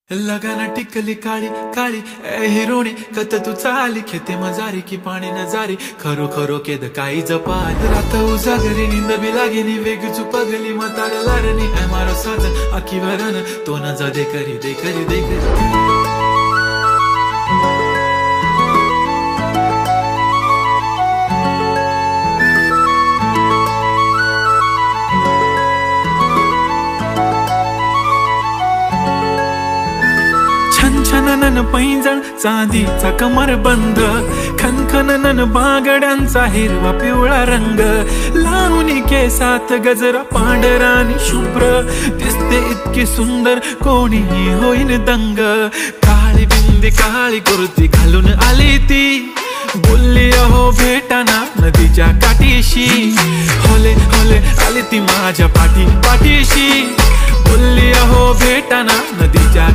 लगाना टिकली काळी काळी ए हिरोणी कत तू चाली खेते मजारी की पाणी नजारी खरो खरो केद काही जपाल रात उजागरी निंद बी लागेनी वेग चुपगली म्हाताऱ्या लारणी ए मारो साजन आखी वरण तो न जा दे करी दे करी दे करी छनछनन पैंजण चांदीचा कमर बंद खनखनन बांगड्यांचा हिरवा पिवळा रंग लावणी केसात गजरा पांढरा आणि शुभ्र दिसते इतकी सुंदर कोणीही होईन दंग काळी बिंदी काळी कुर्ती घालून आली ती बोलली अहो भेटाना नदीच्या काठीशी होले होले आली ती माझ्या पाठीशी बोलली अहो भेटाना नदीच्या